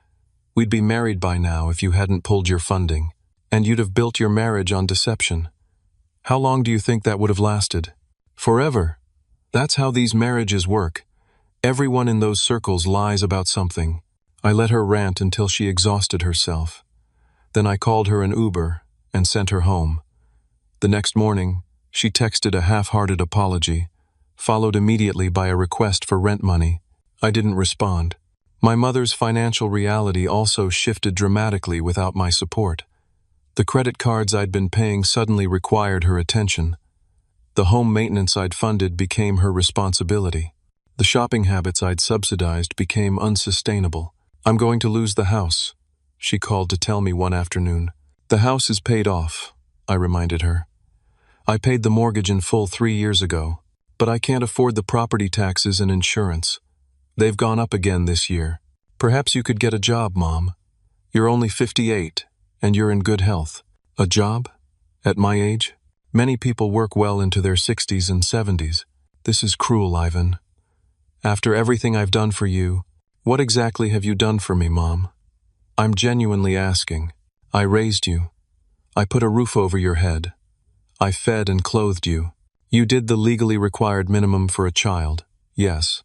Speaker 1: We'd be married by now if you hadn't pulled your funding. And you'd have built your marriage on deception. How long do you think that would have lasted?" "Forever. That's how these marriages work. Everyone in those circles lies about something." I let her rant until she exhausted herself. Then I called her an Uber and sent her home. The next morning, she texted a half-hearted apology, followed immediately by a request for rent money. I didn't respond. My mother's financial reality also shifted dramatically without my support. The credit cards I'd been paying suddenly required her attention. The home maintenance I'd funded became her responsibility. The shopping habits I'd subsidized became unsustainable. "I'm going to lose the house," she called to tell me one afternoon. "The house is paid off," I reminded her. "I paid the mortgage in full 3 years ago, but I can't afford the property taxes and insurance. They've gone up again this year. Perhaps you could get a job, Mom. You're only 58, and you're in good health." "A job? At my age? Many people work well into their 60s and 70s. This is cruel, Ivan. After everything I've done for you, what exactly have you done for me, Mom? I'm genuinely asking. I raised you. I put a roof over your head. I fed and clothed you. You did the legally required minimum for a child, yes.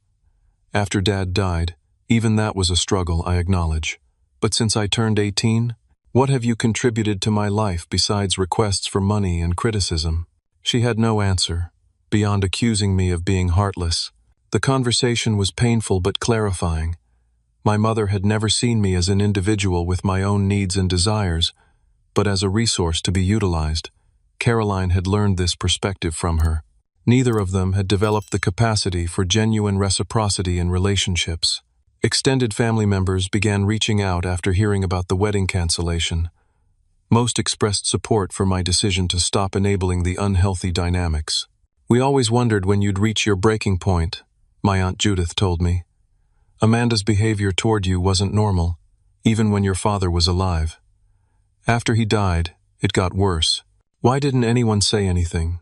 Speaker 1: After Dad died, even that was a struggle, I acknowledge. But since I turned 18, what have you contributed to my life besides requests for money and criticism?" She had no answer, beyond accusing me of being heartless. The conversation was painful but clarifying. My mother had never seen me as an individual with my own needs and desires, but as a resource to be utilized. Caroline had learned this perspective from her. Neither of them had developed the capacity for genuine reciprocity in relationships. Extended family members began reaching out after hearing about the wedding cancellation. Most expressed support for my decision to stop enabling the unhealthy dynamics. "We always wondered when you'd reach your breaking point," my Aunt Judith told me. "Amanda's behavior toward you wasn't normal, even when your father was alive. After he died, it got worse. Why didn't anyone say anything?"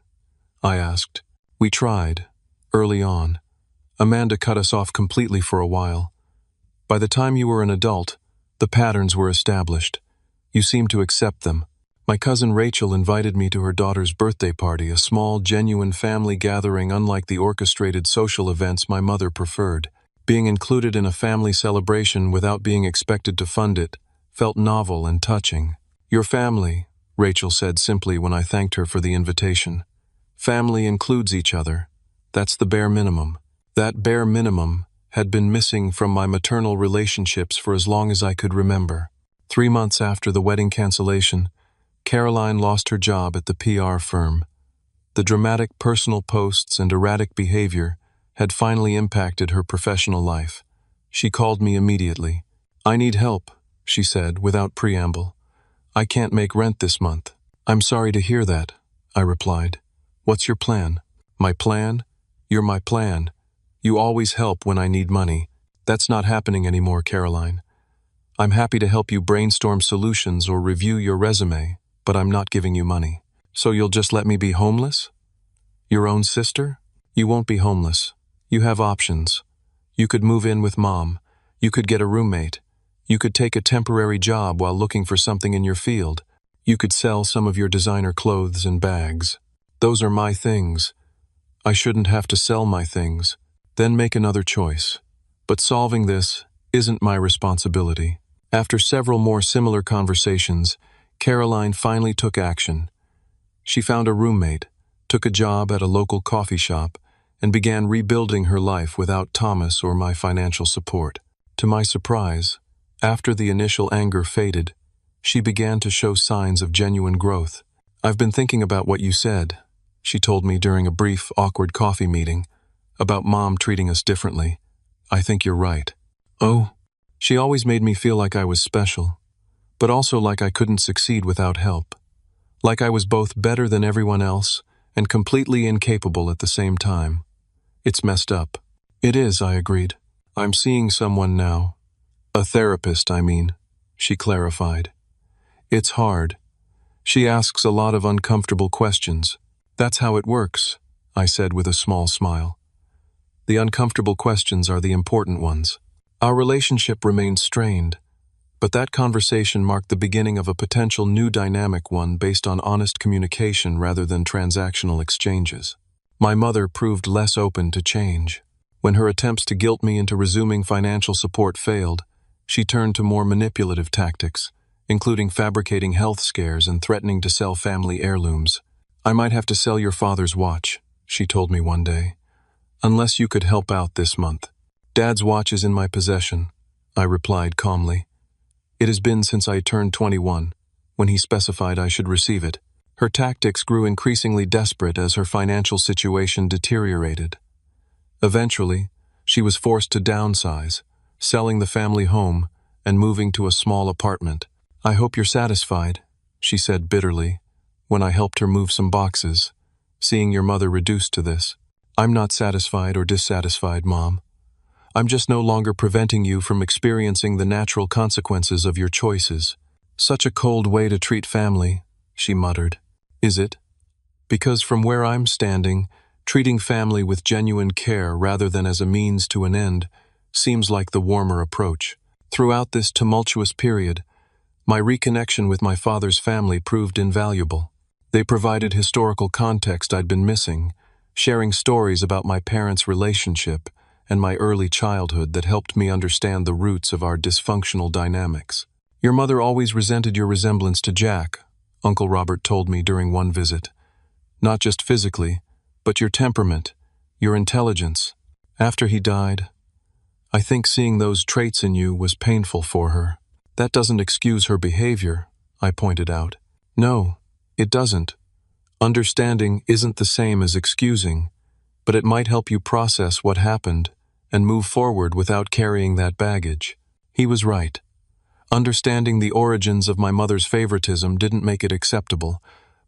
Speaker 1: I asked. "We tried, early on. Amanda cut us off completely for a while. By the time you were an adult, the patterns were established. You seemed to accept them. My cousin Rachel invited me to her daughter's birthday party, a small, genuine family gathering unlike the orchestrated social events my mother preferred. Being included in a family celebration without being expected to fund it felt novel and touching. Your family, Rachel said simply when I thanked her for the invitation. Family includes each other. That's the bare minimum. That bare minimum had been missing from my maternal relationships for as long as I could remember. 3 months after the wedding cancellation, Caroline lost her job at the PR firm. The dramatic personal posts and erratic behavior had finally impacted her professional life. She called me immediately. "I need help," she said without preamble. "I can't make rent this month." "I'm sorry to hear that," I replied. "What's your plan?" "My plan? You're my plan. You always help when I need money." "That's not happening anymore, Caroline. I'm happy to help you brainstorm solutions or review your resume, but I'm not giving you money." "So you'll just let me be homeless? Your own sister?" "You won't be homeless. You have options. You could move in with Mom. You could get a roommate. You could take a temporary job while looking for something in your field. You could sell some of your designer clothes and bags. Those are my things. I shouldn't have to sell my things. Then make another choice. But solving this isn't my responsibility." After several more similar conversations, Caroline finally took action. She found a roommate, took a job at a local coffee shop, and began rebuilding her life without Thomas or my financial support. To my surprise, after the initial anger faded, she began to show signs of genuine growth. "I've been thinking about what you said," she told me during a brief, awkward coffee meeting, "about Mom treating us differently. I think you're right." "Oh?" "She always made me feel like I was special, but also like I couldn't succeed without help. Like I was both better than everyone else and completely incapable at the same time. It's messed up." "It is," I agreed. "I'm seeing someone now. A therapist, I mean," she clarified. "It's hard. She asks a lot of uncomfortable questions." "That's how it works," I said with a small smile. "The uncomfortable questions are the important ones." Our relationship remained strained, but that conversation marked the beginning of a potential new dynamic, one based on honest communication rather than transactional exchanges. My mother proved less open to change. When her attempts to guilt me into resuming financial support failed, she turned to more manipulative tactics, including fabricating health scares and threatening to sell family heirlooms. "I might have to sell your father's watch," she told me one day, "unless you could help out this month." "Dad's watch is in my possession," I replied calmly. "It has been since I turned 21, when he specified I should receive it." Her tactics grew increasingly desperate as her financial situation deteriorated. Eventually, she was forced to downsize, selling the family home and moving to a small apartment. "I hope you're satisfied," she said bitterly, when I helped her move some boxes, "seeing your mother reduced to this." "I'm not satisfied or dissatisfied, Mom. I'm just no longer preventing you from experiencing the natural consequences of your choices." "Such a cold way to treat family," she muttered. "Is it? Because from where I'm standing, treating family with genuine care rather than as a means to an end seems like the warmer approach." Throughout this tumultuous period, my reconnection with my father's family proved invaluable. They provided historical context I'd been missing, sharing stories about my parents' relationship and my early childhood that helped me understand the roots of our dysfunctional dynamics. "Your mother always resented your resemblance to Jack," Uncle Robert told me during one visit. "Not just physically, but your temperament, your intelligence. After he died, I think seeing those traits in you was painful for her." "That doesn't excuse her behavior," I pointed out. "No, it doesn't. Understanding isn't the same as excusing, but it might help you process what happened and move forward without carrying that baggage." He was right. Understanding the origins of my mother's favoritism didn't make it acceptable,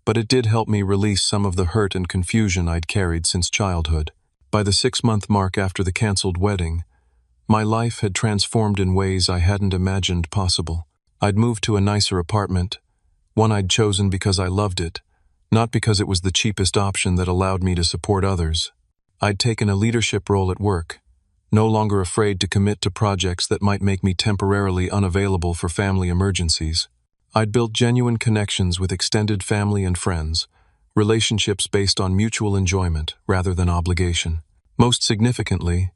Speaker 1: but it did help me release some of the hurt and confusion I'd carried since childhood. By the 6-month mark after the canceled wedding, my life had transformed in ways I hadn't imagined possible. I'd moved to a nicer apartment, one I'd chosen because I loved it, not because it was the cheapest option that allowed me to support others. I'd taken a leadership role at work, no longer afraid to commit to projects that might make me temporarily unavailable for family emergencies. I'd built genuine connections with extended family and friends, relationships based on mutual enjoyment rather than obligation. Most significantly,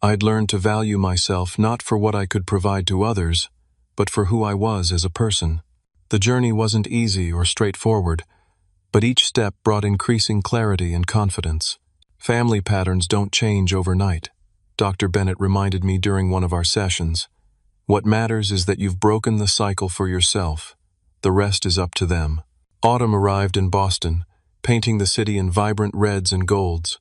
Speaker 1: I'd learned to value myself not for what I could provide to others, but for who I was as a person. The journey wasn't easy or straightforward, but each step brought increasing clarity and confidence. Family patterns don't change overnight, Dr. Bennett reminded me during one of our sessions. What matters is that you've broken the cycle for yourself. The rest is up to them. Autumn arrived in Boston, painting the city in vibrant reds and golds.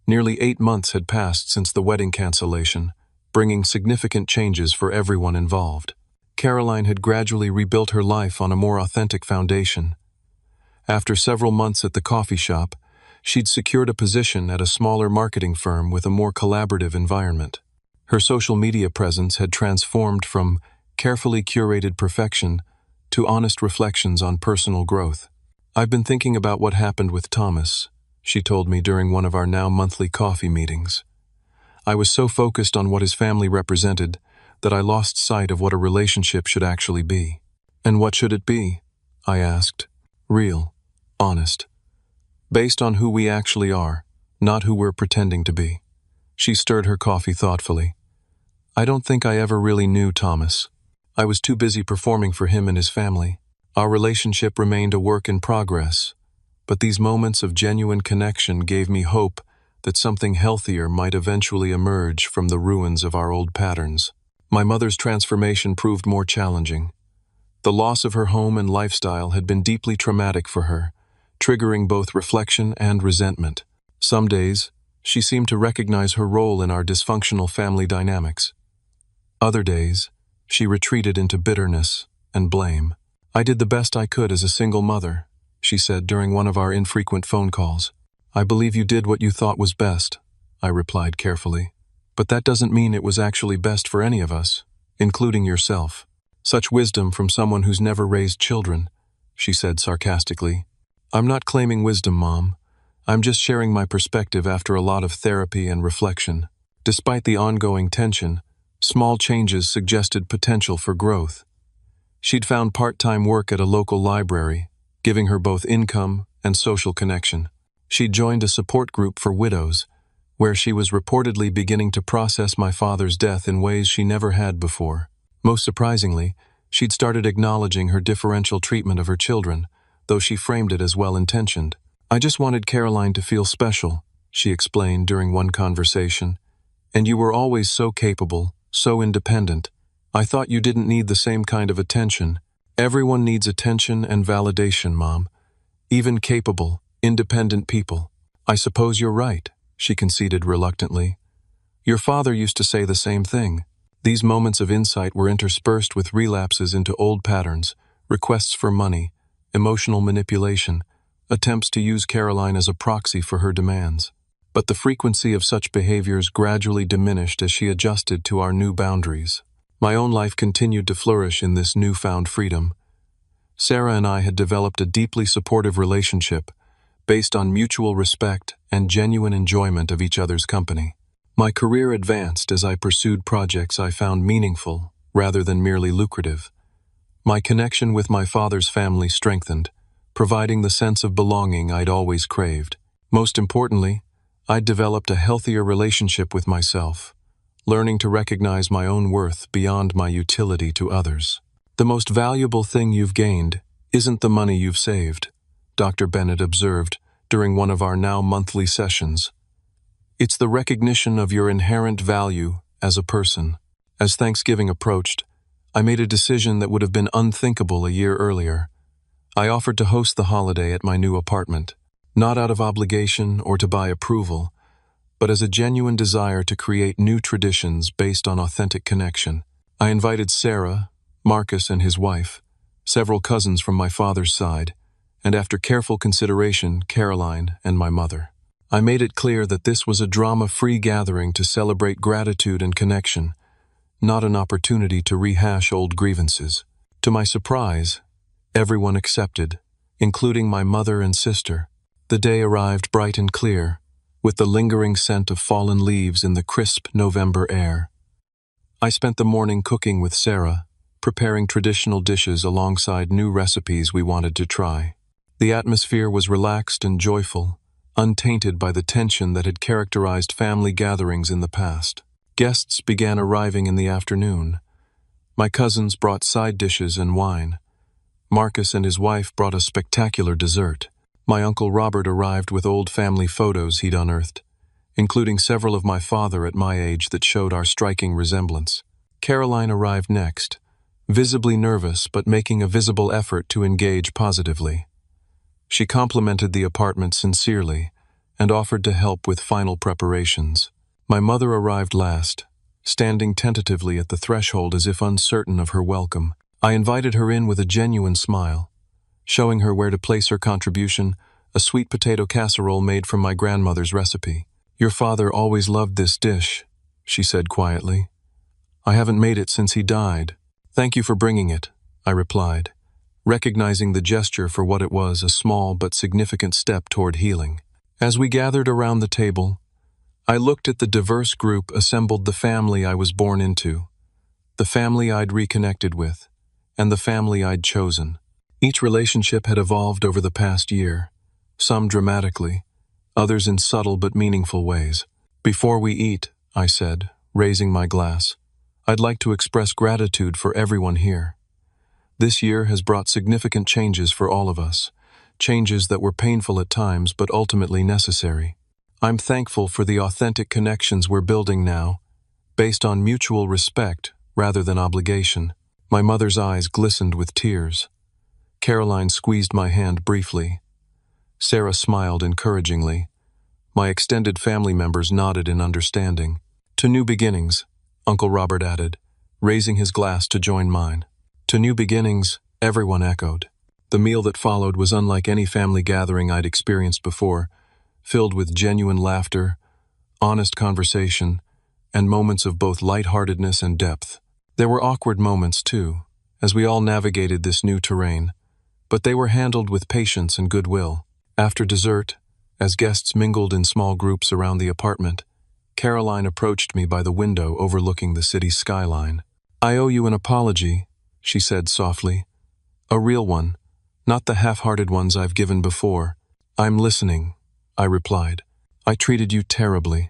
Speaker 1: Nearly 8 months had passed since the wedding cancellation, bringing significant changes for everyone involved. Caroline had gradually rebuilt her life on a more authentic foundation. After several months at the coffee shop, she'd secured a position at a smaller marketing firm with a more collaborative environment. Her social media presence had transformed from carefully curated perfection to honest reflections on personal growth. "I've been thinking about what happened with Thomas," she told me during one of our now monthly coffee meetings. "I was so focused on what his family represented that I lost sight of what a relationship should actually be." "And what should it be?" I asked. "Real, honest. Based on who we actually are, not who we're pretending to be." She stirred her coffee thoughtfully. "I don't think I ever really knew Thomas. I was too busy performing for him and his family. Our relationship remained a work in progress, but these moments of genuine connection gave me hope that something healthier might eventually emerge from the ruins of our old patterns." My mother's transformation proved more challenging. The loss of her home and lifestyle had been deeply traumatic for her, triggering both reflection and resentment. Some days, she seemed to recognize her role in our dysfunctional family dynamics. Other days, she retreated into bitterness and blame. "I did the best I could as a single mother," she said during one of our infrequent phone calls. "I believe you did what you thought was best," I replied carefully. "But that doesn't mean it was actually best for any of us, including yourself." "Such wisdom from someone who's never raised children," she said sarcastically. "I'm not claiming wisdom, Mom. I'm just sharing my perspective after a lot of therapy and reflection." Despite the ongoing tension, small changes suggested potential for growth. She'd found part-time work at a local library, giving her both income and social connection. She'd joined a support group for widows, where she was reportedly beginning to process my father's death in ways she never had before. Most surprisingly, she'd started acknowledging her differential treatment of her children, though she framed it as well-intentioned. "I just wanted Caroline to feel special," she explained during one conversation. "And you were always so capable, so independent. I thought you didn't need the same kind of attention." "Everyone needs attention and validation, Mom. Even capable, independent people." "I suppose you're right," she conceded reluctantly. "Your father used to say the same thing." These moments of insight were interspersed with relapses into old patterns, requests for money, emotional manipulation, attempts to use Caroline as a proxy for her demands. But the frequency of such behaviors gradually diminished as she adjusted to our new boundaries. My own life continued to flourish in this newfound freedom. Sarah and I had developed a deeply supportive relationship, based on mutual respect and genuine enjoyment of each other's company. My career advanced as I pursued projects I found meaningful, rather than merely lucrative. My connection with my father's family strengthened, providing the sense of belonging I'd always craved. Most importantly, I'd developed a healthier relationship with myself, learning to recognize my own worth beyond my utility to others. "The most valuable thing you've gained isn't the money you've saved," Dr. Bennett observed during one of our now monthly sessions. "It's the recognition of your inherent value as a person." As Thanksgiving approached, I made a decision that would have been unthinkable a year earlier. I offered to host the holiday at my new apartment, not out of obligation or to buy approval, but as a genuine desire to create new traditions based on authentic connection. I invited Sarah, Marcus and his wife, several cousins from my father's side, and after careful consideration, Caroline and my mother. I made it clear that this was a drama-free gathering to celebrate gratitude and connection, not an opportunity to rehash old grievances. To my surprise, everyone accepted, including my mother and sister. The day arrived bright and clear, with the lingering scent of fallen leaves in the crisp November air. I spent the morning cooking with Sarah, preparing traditional dishes alongside new recipes we wanted to try. The atmosphere was relaxed and joyful, untainted by the tension that had characterized family gatherings in the past. Guests began arriving in the afternoon. My cousins brought side dishes and wine, Marcus and his wife brought a spectacular dessert. My Uncle Robert arrived with old family photos he'd unearthed, including several of my father at my age that showed our striking resemblance. Caroline arrived next, visibly nervous but making a visible effort to engage positively. She complimented the apartment sincerely and offered to help with final preparations. My mother arrived last, standing tentatively at the threshold as if uncertain of her welcome. I invited her in with a genuine smile, showing her where to place her contribution, a sweet potato casserole made from my grandmother's recipe. "Your father always loved this dish," she said quietly. "I haven't made it since he died." "Thank you for bringing it," I replied, recognizing the gesture for what it was, a small but significant step toward healing. As we gathered around the table, I looked at the diverse group assembled, the family I was born into, the family I'd reconnected with, and the family I'd chosen. Each relationship had evolved over the past year, some dramatically, others in subtle but meaningful ways. "Before we eat," I said, raising my glass, "I'd like to express gratitude for everyone here. This year has brought significant changes for all of us, changes that were painful at times but ultimately necessary. I'm thankful for the authentic connections we're building now, based on mutual respect rather than obligation." My mother's eyes glistened with tears. Caroline squeezed my hand briefly. Sarah smiled encouragingly. My extended family members nodded in understanding. "To new beginnings," Uncle Robert added, raising his glass to join mine. "To new beginnings," everyone echoed. The meal that followed was unlike any family gathering I'd experienced before, filled with genuine laughter, honest conversation, and moments of both lightheartedness and depth. There were awkward moments, too, as we all navigated this new terrain, but they were handled with patience and goodwill. After dessert, as guests mingled in small groups around the apartment, Caroline approached me by the window overlooking the city's skyline. "I owe you an apology," she said softly. "A real one, not the half-hearted ones I've given before." "I'm listening," I replied. "I treated you terribly,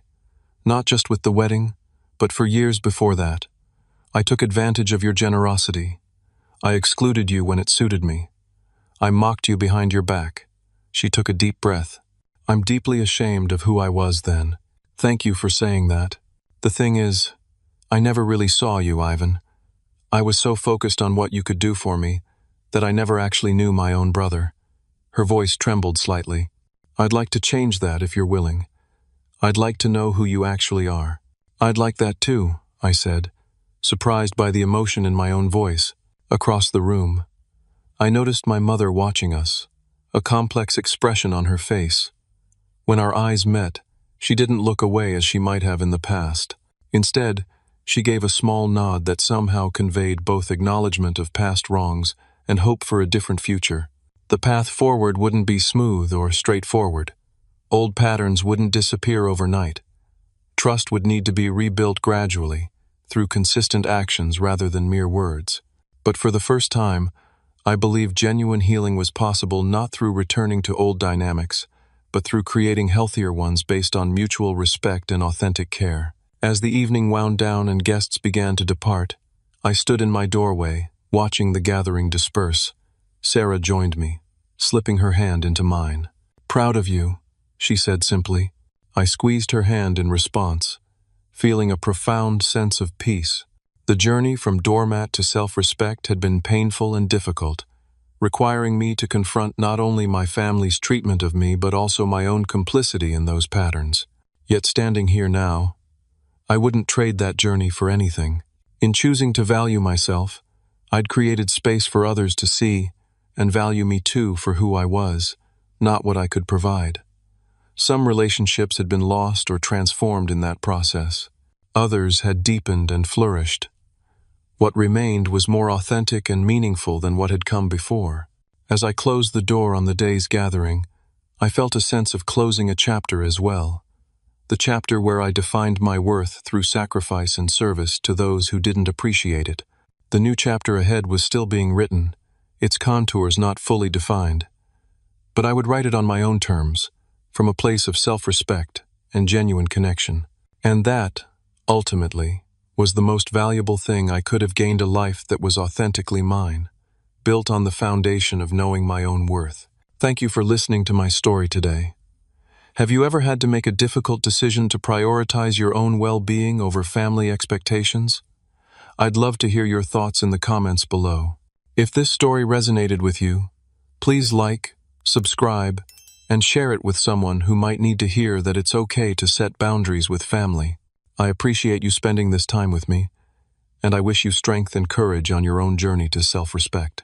Speaker 1: not just with the wedding, but for years before that. I took advantage of your generosity. I excluded you when it suited me. I mocked you behind your back." She took a deep breath. "I'm deeply ashamed of who I was then. Thank you for saying that. The thing is, I never really saw you, Ivan. I was so focused on what you could do for me that I never actually knew my own brother." Her voice trembled slightly. "I'd like to change that if you're willing. I'd like to know who you actually are." "I'd like that too," I said, surprised by the emotion in my own voice. Across the room, I noticed my mother watching us, a complex expression on her face. When our eyes met, she didn't look away as she might have in the past. Instead, she gave a small nod that somehow conveyed both acknowledgement of past wrongs and hope for a different future. The path forward wouldn't be smooth or straightforward. Old patterns wouldn't disappear overnight. Trust would need to be rebuilt gradually, through consistent actions rather than mere words. But for the first time, I believed genuine healing was possible not through returning to old dynamics, but through creating healthier ones based on mutual respect and authentic care. As the evening wound down and guests began to depart, I stood in my doorway, watching the gathering disperse. Sarah joined me, slipping her hand into mine. "Proud of you," she said simply. I squeezed her hand in response, feeling a profound sense of peace. The journey from doormat to self-respect had been painful and difficult, requiring me to confront not only my family's treatment of me but also my own complicity in those patterns. Yet standing here now, I wouldn't trade that journey for anything. In choosing to value myself, I'd created space for others to see and value me too for who I was, not what I could provide. Some relationships had been lost or transformed in that process. Others had deepened and flourished. What remained was more authentic and meaningful than what had come before. As I closed the door on the day's gathering, I felt a sense of closing a chapter as well. The chapter where I defined my worth through sacrifice and service to those who didn't appreciate it. The new chapter ahead was still being written, its contours not fully defined. But I would write it on my own terms, from a place of self-respect and genuine connection. And that, ultimately, was the most valuable thing I could have gained, a life that was authentically mine, built on the foundation of knowing my own worth. Thank you for listening to my story today. Have you ever had to make a difficult decision to prioritize your own well-being over family expectations? I'd love to hear your thoughts in the comments below. If this story resonated with you, please like, subscribe, and share it with someone who might need to hear that it's okay to set boundaries with family. I appreciate you spending this time with me, and I wish you strength and courage on your own journey to self-respect.